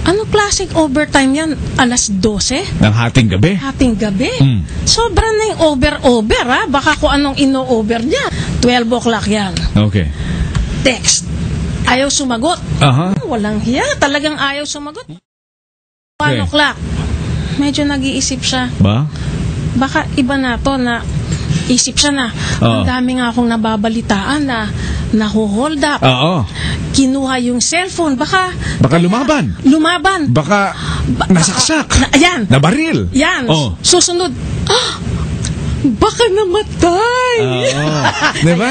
Ano klaseng overtime yan? Alas 12? Ng hating gabi? Hating gabi? Sobra na yung over-over, ha? Baka kung anong ino-over niya. 12 o'clock yan. Okay. Text. Ayaw sumagot. Walang hiya. Talagang ayaw sumagot. 1 o'clock. Medyo nag-iisip siya. Ba? Baka iba na to na isip siya na. Ang dami nga akong nababalitaan na naho-hold up. Oo. Kinuha yung cellphone. Baka lumaban. Lumaban. Baka nasaksak. Ayan. Nabaril. Yan. Susunod. Baka namatay. Diba?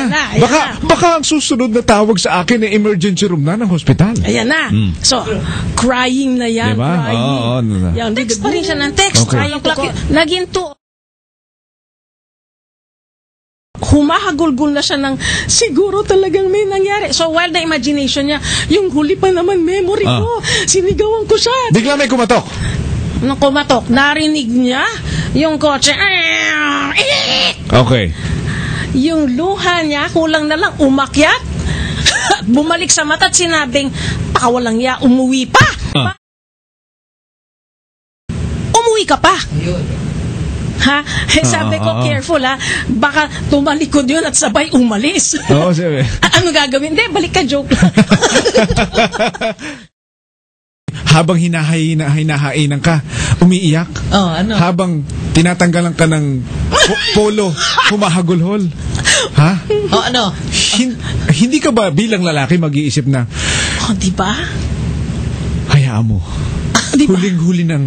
Baka ang susunod na tawag sa akin ay emergency room na ng hospital. Ayan na. So, crying na yan. Diba? Crying. Yan, text pa rin siya ng text. Okay. Naging humahagulgul na siya ng siguro talagang may nangyari. So, while the imagination niya, yung huli pa naman memory ko, sinigawan ko siya. Bigla may kumatok. Nung kumatok, narinig niya yung kotse. Okay. Yung luha niya, kulang na lang, umakyat. Bumalik sa mata at sinabing, walang ya, umuwi pa. Umuwi ka pa. Ha? Sabi ko, careful ha. Baka tumalikod yun at sabay umalis. Oo, sabi. Ano gagawin? Hindi, balik ka, joke lang. Habang hinahainan ka, umiiyak. Ano? Habang tinatanggalan ka ng polo, humahagulhol. Ha? Ano? Hindi ka ba bilang lalaki mag-iisip na, di ba? hayaan mo. Diba? Huling-huli ng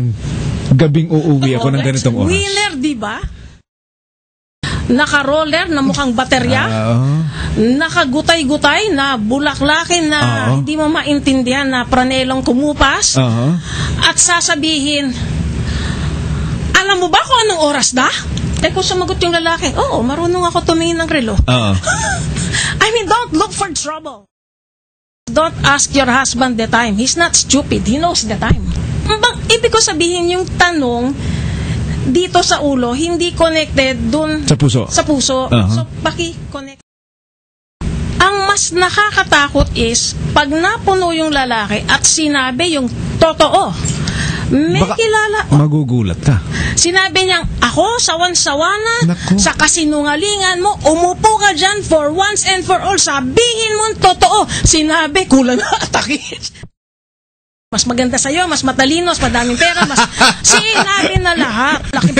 gabing uuwi ako ng ganitong oras. Winner, di ba? Naka-roller na mukhang baterya, nakagutay-gutay na bulaklakin na hindi mo maintindihan na pranelong kumupas, at sasabihin, alam mo ba kung anong oras na? Kung sumagot yung lalaki, marunong ako tumingin ng relo. I mean, don't look for trouble. Don't ask your husband the time. He's not stupid. He knows the time. Ibig ko sabihin, yung tanong dito sa ulo, hindi connected dun sa puso. Sa puso. So, paki-connect. Ang mas nakakatakot is, pag napuno yung lalaki at sinabi yung totoo, may kilala. Magugulat ka. Sinabi niyang, ako, sawan-sawana, sa kasinungalingan mo, umupo ka dyan for once and for all, sabihin mo totoo. Sinabi, kulang na atakis. Mas maganda sa'yo, mas matalino, mas madaming pera, mas sinabi na lahat. Laki